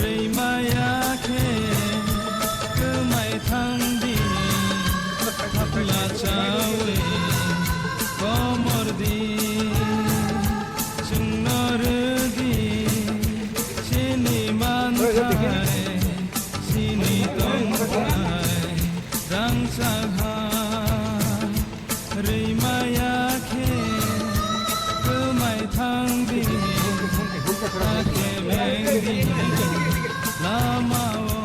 रैमायाखे गोमाय थांदि थाफ्ला चावे कमरदि जोंनरदि सिनि मानथाय सिनि दंथाय रांसाहा रैमायाखे गोमाय थांदि थाखे बेंदि लामाओ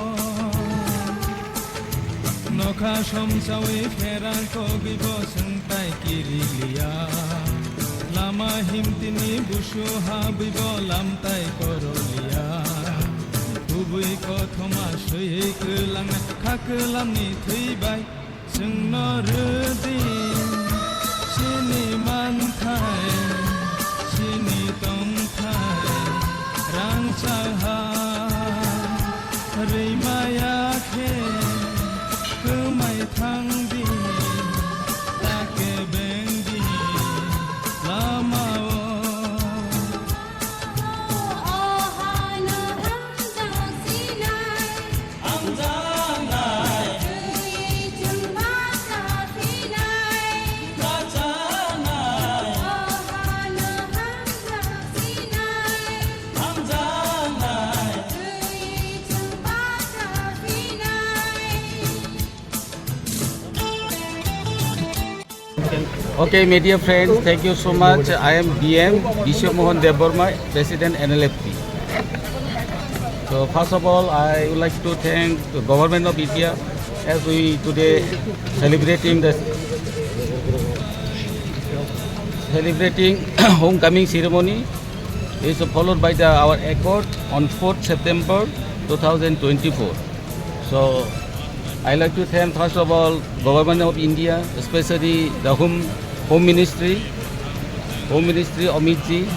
नखा समसावै फेरांखौ बिबो सोंथाय किरिलिया लामा हिमतिनि बुसु हाबिबो लामथाय करलिया गुबै कथमा सयै खोलांना खाखोलामनि थैबाय जोंनो रोदि सिनि मानथाय सिनि दंथाय रांसाहा रैमायाखे गोमाय थांदि थाखे बेंदि लामाओ Okay, media friends, thank you so much. I am DM Biswa Mohan Deborma, President NLFP. So first of all, I would like to thank the government of India as we today celebrating homecoming ceremony. Is followed by our accord on 4th September 2024. So I like to thank first of all government of India, especially the Home Ministry Amit ji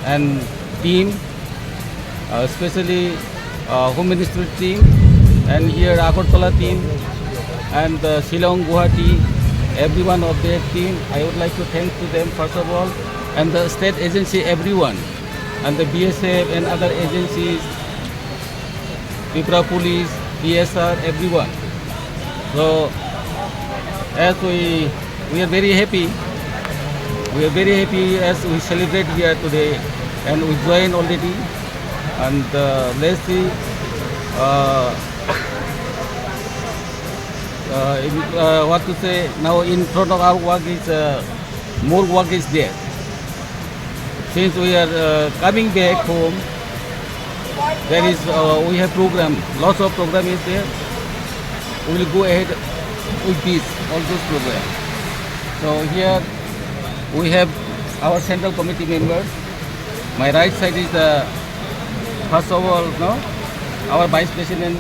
and team, especially Home Ministry team and here Agartala team and Shillong, Guwahati, everyone of their team. I would like to thank to them first of all, and the state agency, everyone, and the BSF and other agencies, Tripura Police, PSR, everyone. So as we are very happy. We are very happy as we celebrate here today, and we join already. And let's see what to say now. In front of our work is more work is there. Since we are coming back home, there is we have program. Lots of program is there. We will go ahead with this, all those programs. So here we have our central committee members. My right side is first of all, our Vice President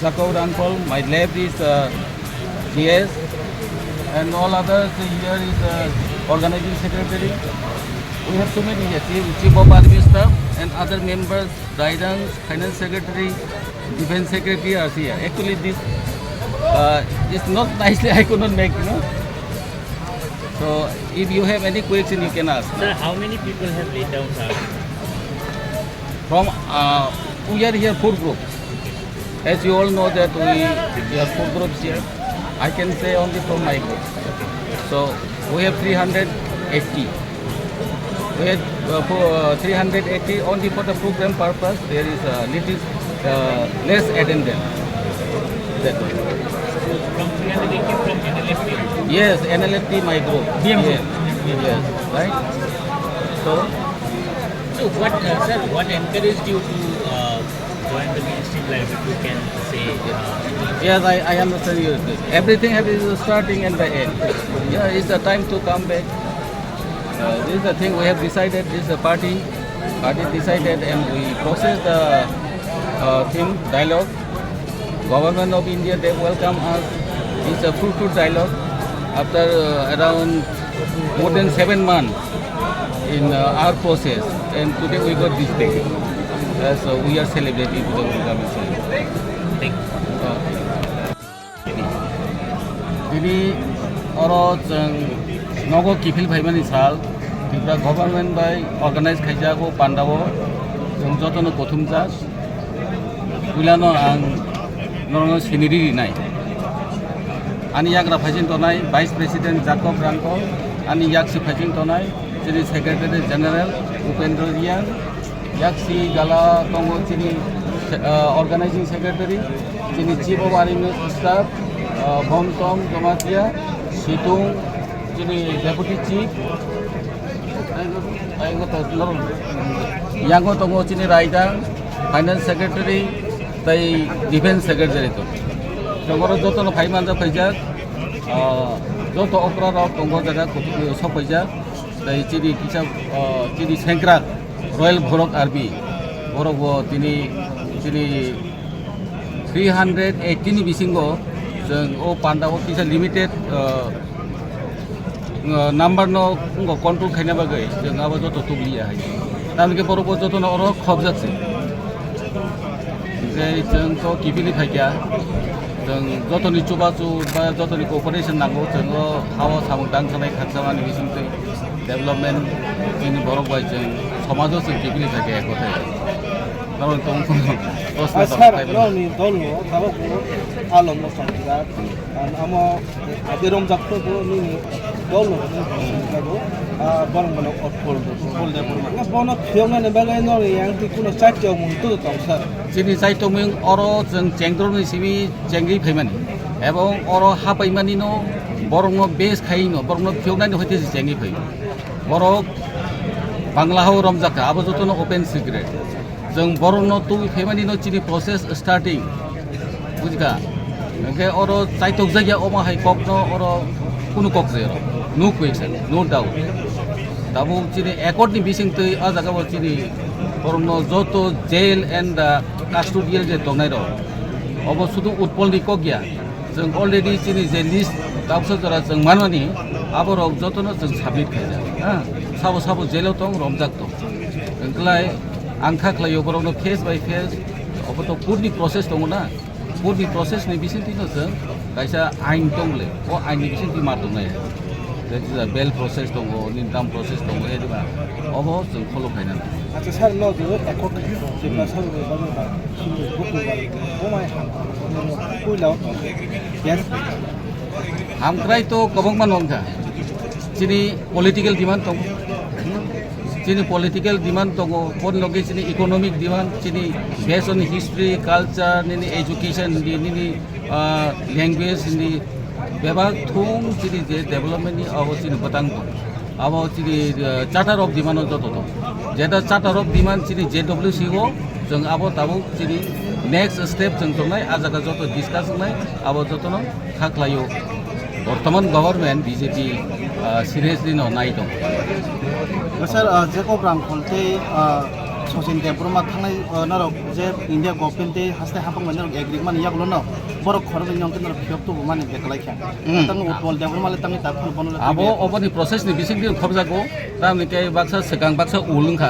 Jacob Ranpol. My left is GS, and all others. Here is organizing secretary. We have so many here. Chief of Army Staff and other members, guidance, finance secretary, defense secretary are here. Actually, this is not nicely. I could not make, So if you have any question, you can ask. Sir, how many people have laid down arms? From we are here 4 groups. As you all know that we are 4 groups here. I can say only from my group. So we have 380. We have 380 only for the program purpose. There is little less attendance. That way. From 380 from NLFP? Yes, NLFP my group. Yes, right. So what, sir, what encouraged you to join the mainstream life, if you can say? Yes, I understand you. Everything has a starting and the end. Yeah, it's the time to come back. This is the thing we have decided. This is the party decided, and we process the thing dialogue. Government of India, they welcome us. It's a fruitful dialogue. After around more than 7 months in our process, and today we got this day. So we are celebrating the program. Thank you. Ini orang Nogo Kifil Bhaiman Isal, Tripura government by organized Khajago Pandawo, जों जतन गथुमजाक उइलानो आं नरनो सिनिरि नाय आनि याग्रा फाइजिन तनाय vice president जाकब Ranko आनि याक्सि फाइजिन तनाय जेरै secretary general Upendra Reang याक्सि गाला तंगो चिनि अर्गानाइजिं सेक्रेटारि चिनि चीफ ऑफ आर्मी स्टाफ भमतम जमातिया सितुं चिनि डेपुटी चीफ यांगो तंगो चिनि राइडां फाइनेंस सेक्रेटारि ताई डिफेंस सेक्रेटारि तो जगरो जतन फाइमान जा फैजाक जत अक्रा रक तंगो जागा सब फैजाक ताई चिनि किसा चिनि सेंक्रा रॉयल भरक आर्मी भरक तिनि चिनि 318 नि बिसिंगो जों ओ पान्डाव किसा लिमिटेड नाम्बार नो कंट्रोल खायना बागै जों आबो जत तुलिया हाय तामके बरबो जतन अर खब जासे जे जों तो किबिलि फाइया जों जतनि चुबाचु बा जतनि कोअपारेशन नांगौ जों हावा सामु दांखानाय खानसामानि बिसिंथै डेभलपमेन्ट जोंनि बरफ बाय जों समाजाव जों किबिलि फाइया एकथाय Namun tunggu Asar noni dolo tahu ko alam mo sangat amo abirom jakto ko ni dolo ko barang barang outpol de ko bono phiona ne bagai nori yang ti kuno satyo mo tu tong sar Jini sai toming oro jeng jengdroni sibi jengri phaimani ebong oro hapaimani no borongno base khaino borongno phiona ni hoite jengi phai borok bangla ho romjaka abo jotono open secret जों बरनो तु फेमानिनो चिनि process starting बुझिका okay अरो चाइतक जायगा अमा high ककनो अरो कुनु कक जेरो no question no doubt दाबो चिनि एकर्डनि बिसिंतै आ जागाबो चिनि बरनो जतो jail end कास्टोडियल जे दंनाय रो अब सुदु उत्पलनि कगिया जों अलरेडी चिनि जे लिस्ट दाबसो जरा जों मानमानि आबरो जतनो जों साबमिट खायजा हा साबो साबो जेलाव दं रमजाक दं ओंख्लाय आंखा खालायो बरनो फेस बाय फेस अब तो पुरनि प्रसेस दङना पुरनि प्रसेसनि बिसिंथिनो जों गायसा आइन दंले अ आइननि बिसिंथि मा दंनाय जे बेल प्रसेस दङ निदाम प्रसेस दङ एदिबा अब जों फलो खायना Acha sar no do ekor jibna sar be ba ba buku ba o mai ku lao yes हामक्राय तो गोबां नंगा चिनि पलिटिकल डिमान्ड दं चिनि पलिटिकल डिमान्ड दङ फन लगे चिनि इकोनॉमिक डिमान्ड चिनि बेस्ड ऑन हिस्ट्री कल्चर नि एजुकेशन नि लैंग्वेज नि बेबा थुम चिनि जे डेवलपमेंट नि अब चिनि बतां दं अब चिनि चार्टर ऑफ डिमान्ड जतो दं जेटा charter of demand Chini JWC गो जों अब ताबो चिनि नेक्स्ट स्टेप जों दंनाय आजागा जतो डिस्कास नाय अब जतनो खाख्लायो बर्तमान गभर्नमेंट बीजेपी सीरियसली नो नाय दं Sir, Jacob Ramkolte, Sosin Debroma, Naro, India government has the happen when agreement Yaguno, Borok Horvin Yonkin of Kyoto, money get like him. Abo over the process, the basically Kobzago, Tamike Baxa, second Baxa, Ulunka,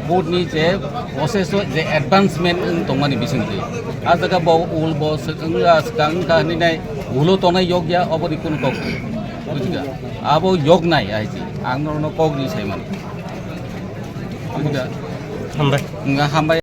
both need a process the advancement in Tomani Bisinti. As the Gabo, Ulbo, Skanka, Ulo Tona Yogia over the Kunkok. Abo Yognai, I see. आं नरनो कगनि सायमान बुझिदा हामबाय